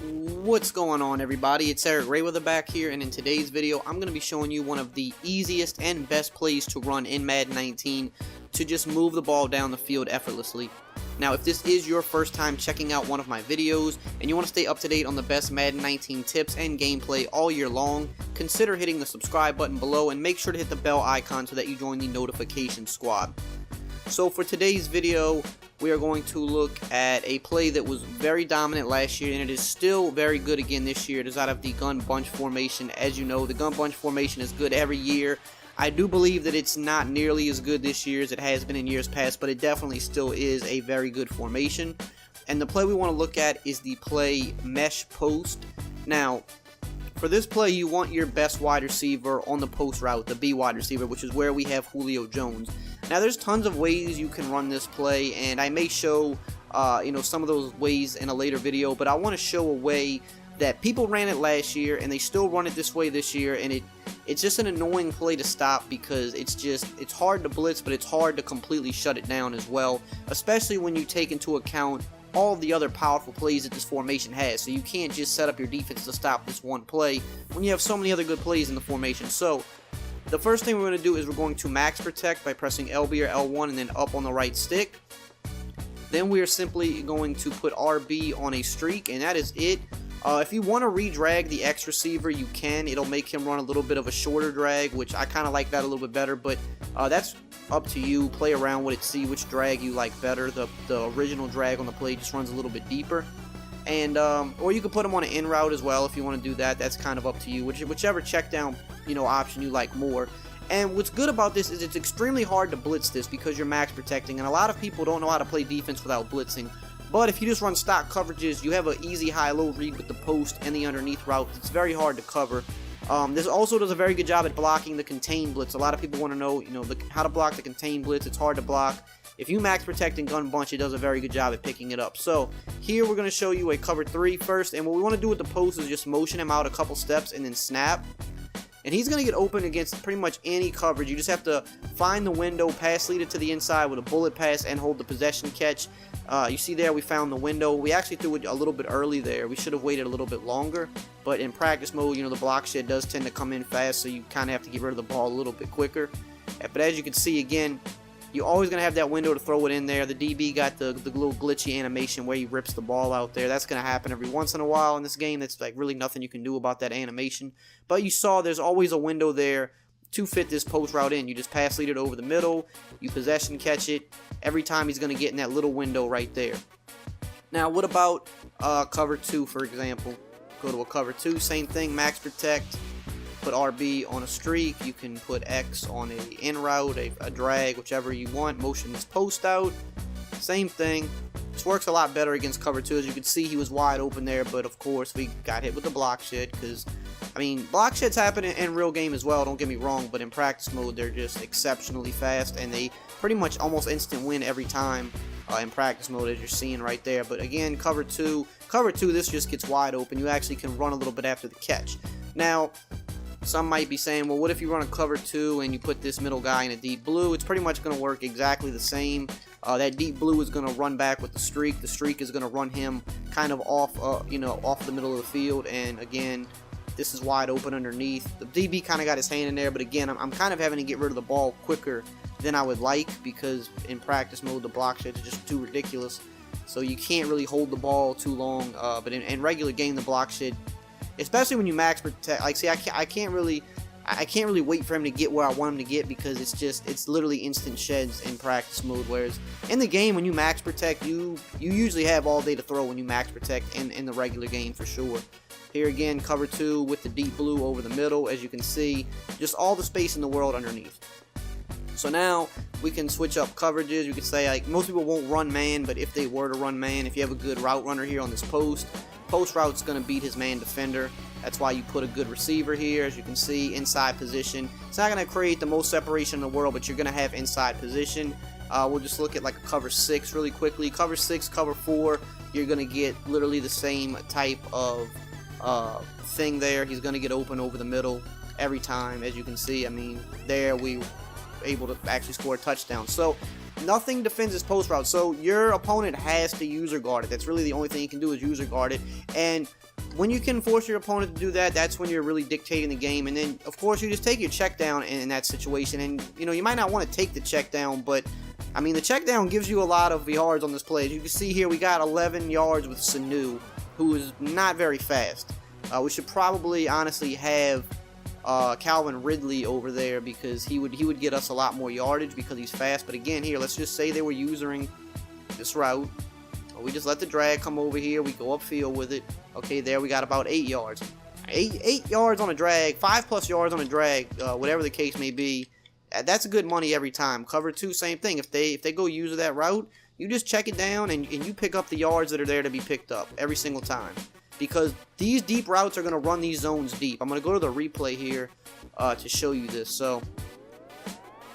What's going on, everybody? It's EricRayweather back here, and in today's video I'm going to be showing you one of the easiest and best plays to run in Madden 19 to just move the ball down the field effortlessly. Now, if this is your first time checking out one of my videos and you want to stay up to date on the best Madden 19 tips and gameplay all year long, consider hitting the subscribe button below and make sure to hit the bell icon so that you join the notification squad. So for today's video, we are going to look at a play that was very dominant last year, and it is still very good again this year. It is out of the gun bunch formation. As you know, the gun bunch formation is good every year. I do believe that it's not nearly as good this year as it has been in years past, but it definitely still is a very good formation. And the play we want to look at is the play mesh post. Now, for this play, you want your best wide receiver on the post route, the B wide receiver, which is where we have Julio Jones. Now, there's tons of ways you can run this play, and I may show some of those ways in a later video, but I want to show a way that people ran it last year and they still run it this way this year, and it's just an annoying play to stop because it's hard to blitz, but it's hard to completely shut it down as well, especially when you take into account all the other powerful plays that this formation has. So you can't just set up your defense to stop this one play when you have so many other good plays in the formation. So the first thing we're going to do is we're going to max protect by pressing LB or L1 and then up on the right stick. Then we are simply going to put RB on a streak, and that is it. If you want to re-drag the X receiver, you can. It'll make him run a little bit of a shorter drag, which I kind of like that a little bit better, but that's up to you. Play around with it, see which drag you like better. The original drag on the play just runs a little bit deeper. And or you can put them on an in route as well if you want to do that. That's kind of up to you, whichever check down option you like more. And what's good about this is it's extremely hard to blitz this because you're max protecting, and a lot of people don't know how to play defense without blitzing. But if you just run stock coverages, you have an easy high-low read with the post and the underneath route. It's very hard to cover. This also does a very good job at blocking the contain blitz. A lot of people want to know, how to block the contain blitz. It's hard to block. If you max protect and gun bunch, it does a very good job at picking it up. So here we're going to show you a cover 3 first, and what we want to do with the post is just motion him out a couple steps and then snap. And he's going to get open against pretty much any coverage. You just have to find the window, pass lead it to the inside with a bullet pass, and hold the possession catch. You see there we found the window. We actually threw it a little bit early there. We should have waited a little bit longer. But in practice mode, the block shed does tend to come in fast, so you kind of have to get rid of the ball a little bit quicker. But as you can see, again, you're always going to have that window to throw it in there. The DB got the little glitchy animation where he rips the ball out there. That's going to happen every once in a while in this game. That's like really nothing you can do about that animation. But you saw there's always a window there to fit this post route in. You just pass lead it over the middle. You possession catch it. Every time he's going to get in that little window right there. Now, what about cover 2, for example? Go to a cover 2. Same thing, max protect. Put RB on a streak. You can put X on a in route, a drag, whichever you want. Motion this post out. Same thing. This works a lot better against cover 2. As you can see, he was wide open there, but of course we got hit with the block shed because, block sheds happen in real game as well, don't get me wrong, but in practice mode they're just exceptionally fast, and they pretty much almost instant win every time in practice mode, as you're seeing right there. But again, cover 2, this just gets wide open. You actually can run a little bit after the catch. Now, some might be saying, well, what if you run a cover 2 and you put this middle guy in a deep blue? It's pretty much going to work exactly the same. That deep blue is going to run back with the streak. The streak is going to run him kind of off, off the middle of the field. And again, this is wide open underneath. The DB kind of got his hand in there, but again, I'm kind of having to get rid of the ball quicker than I would like because in practice mode, the block sheds are just too ridiculous. So you can't really hold the ball too long. But in regular game, the block shed, especially when you max protect, like, see, I can't really wait for him to get where I want him to get because it's literally instant sheds in practice mode. Whereas in the game, when you max protect, you usually have all day to throw when you max protect in the regular game for sure. Here again, cover 2 with the deep blue over the middle. As you can see, just all the space in the world underneath. So now we can switch up coverages. You could say, like, most people won't run man, but if they were to run man, if you have a good route runner here on this post route's going to beat his man defender. That's why you put a good receiver here. As you can see, inside position. It's not going to create the most separation in the world, but you're going to have inside position. We'll just look at like a cover 6 really quickly. Cover 6, cover 4, you're going to get literally the same type of thing there. He's going to get open over the middle every time. As you can see, there we were able to actually score a touchdown. So nothing defends his post route. So your opponent has to user guard it. That's really the only thing he can do is user guard it. And when you can force your opponent to do that, that's when you're really dictating the game. And then, of course, you just take your check down in that situation. And, you might not want to take the check down, but, I mean, the check down gives you a lot of yards on this play. As you can see here, we got 11 yards with Sanu, who is not very fast. We should probably, honestly, have Calvin Ridley over there because he would get us a lot more yardage because he's fast. But again, here, let's just say they were using this route. We just let the drag come over here. We go upfield with it. Okay, there we got about 8 yards. 8 yards on a drag, 5+ yards on a drag, whatever the case may be. That's good money every time. Cover 2, same thing. If they go use that route, you just check it down and you pick up the yards that are there to be picked up every single time. Because these deep routes are going to run these zones deep. I'm going to go to the replay here to show you this. So,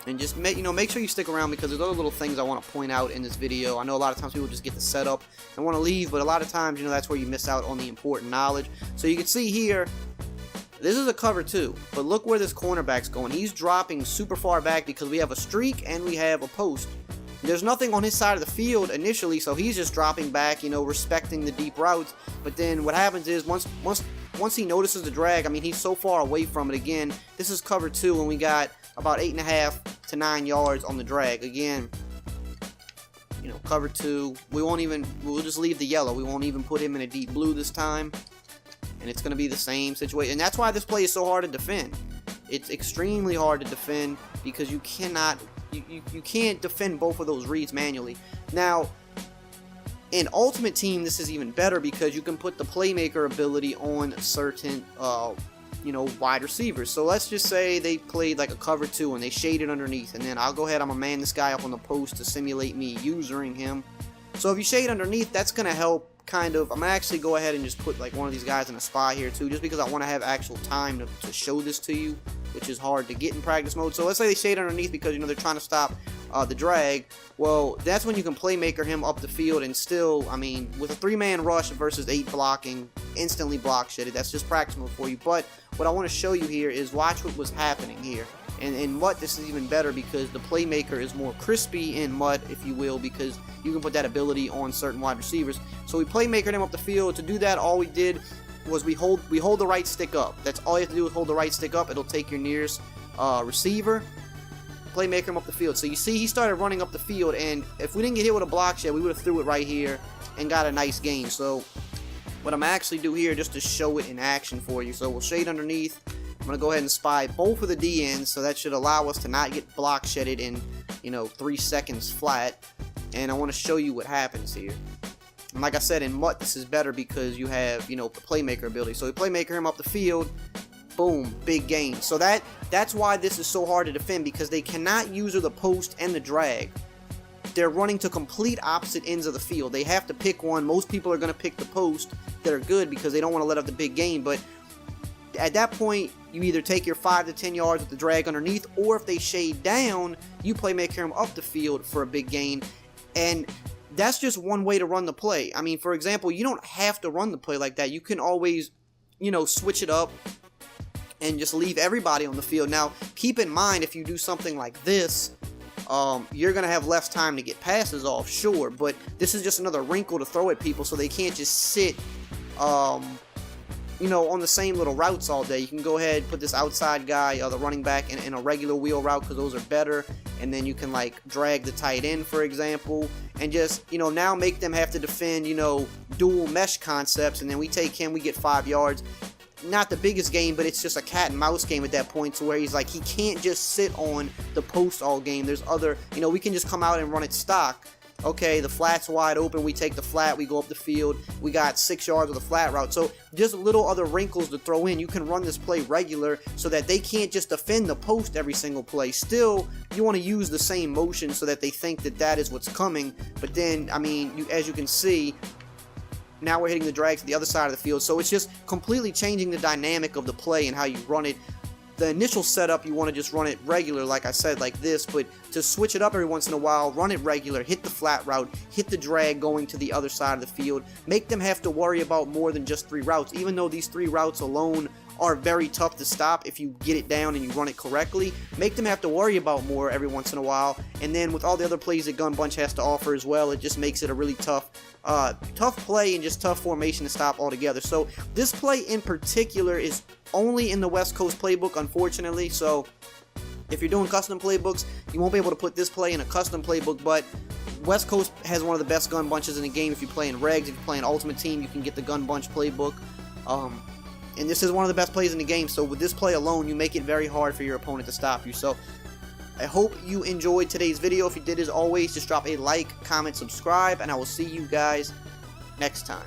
and just make sure you stick around because there's other little things I want to point out in this video. I know a lot of times people just get the setup and want to leave, but a lot of times, that's where you miss out on the important knowledge. So you can see here, this is a cover 2, but look where this cornerback's going. He's dropping super far back because we have a streak and we have a post. There's nothing on his side of the field initially, so he's just dropping back, respecting the deep routes. But then what happens is once he notices the drag, I mean, he's so far away from it. Again, this is cover 2, and we got about 8.5 to 9 yards on the drag. Again, cover 2. We'll just leave the yellow. We won't even put him in a deep blue this time. And it's going to be the same situation. And that's why this play is so hard to defend. It's extremely hard to defend because you cannot, you can't defend both of those reads manually. Now, in Ultimate Team, this is even better because you can put the playmaker ability on certain, wide receivers. So let's just say they played like a cover 2 and they shaded underneath, and then I'll go ahead, I'm gonna man this guy up on the post to simulate me using him. So if you shade underneath, that's gonna help kind of. I'm gonna actually go ahead and just put like one of these guys in a spy here too, just because I want to have actual time to show this to you, which is hard to get in practice mode. So let's say they shade underneath because they're trying to stop the drag. Well, that's when you can playmaker him up the field and still, I mean, with a 3-man rush versus 8 blocking, instantly block shitted. That's just practice mode for you. But what I want to show you here is watch what was happening here. And in MUT, this is even better because the playmaker is more crispy in MUT, if you will, because you can put that ability on certain wide receivers. So we playmakered him up the field. To do that, all we did was we hold the right stick up. That's all you have to do is hold the right stick up. It'll take your nearest receiver, playmaker him up the field. So you see he started running up the field, and if we didn't get hit with a block shot, we would have threw it right here and got a nice gain. So what I'm actually do here just to show it in action for you. So we'll shade underneath. I'm going to go ahead and spy both of the DNs, so that should allow us to not get block shedded in, 3 seconds flat. And I want to show you what happens here. And like I said, in MUT, this is better because you have, the playmaker ability. So we playmaker him up the field, boom, big gain. So that's why this is so hard to defend, because they cannot use the post and the drag. They're running to complete opposite ends of the field. They have to pick one. Most people are going to pick the post that are good because they don't want to let up the big gain. But at that point, you either take your 5 to 10 yards with the drag underneath, or if they shade down, you playmaker him up the field for a big gain. And that's just one way to run the play. I mean, for example, you don't have to run the play like that. You can always, switch it up and just leave everybody on the field. Now, keep in mind, if you do something like this, you're going to have less time to get passes off, sure, but this is just another wrinkle to throw at people so they can't just sit, on the same little routes all day. You can go ahead, put this outside guy, the running back, in a regular wheel route because those are better, and then you can, drag the tight end, for example, and just, now make them have to defend, dual mesh concepts, and then we take him, we get 5 yards. Not the biggest game, but it's just a cat and mouse game at that point, to where he's he can't just sit on the post all game. There's other, we can just come out and run it stock. Okay, the flat's wide open, we take the flat, we go up the field, we got 6 yards of the flat route. So just little other wrinkles to throw in. You can run this play regular so that they can't just defend the post every single play. Still, you want to use the same motion so that they think that is what's coming. But then, I mean, as you can see, now we're hitting the drag to the other side of the field. So it's just completely changing the dynamic of the play and how you run it. The initial setup, you want to just run it regular, like I said, like this, but to switch it up every once in a while, run it regular, hit the flat route, hit the drag going to the other side of the field, make them have to worry about more than just 3 routes, even though these 3 routes alone are very tough to stop if you get it down and you run it correctly. Make them have to worry about more every once in a while, and then with all the other plays that Gun Bunch has to offer as well, it just makes it a really tough play and just tough formation to stop altogether. So this play in particular is only in the West Coast playbook, unfortunately. So if you're doing custom playbooks, you won't be able to put this play in a custom playbook, but West Coast has one of the best gun bunches in the game. If you play in regs, if you play in Ultimate Team, you can get the gun bunch playbook. And this is one of the best plays in the game, so with this play alone, you make it very hard for your opponent to stop you. So I hope you enjoyed today's video. If you did, as always, just drop a like, comment, subscribe, and I will see you guys next time.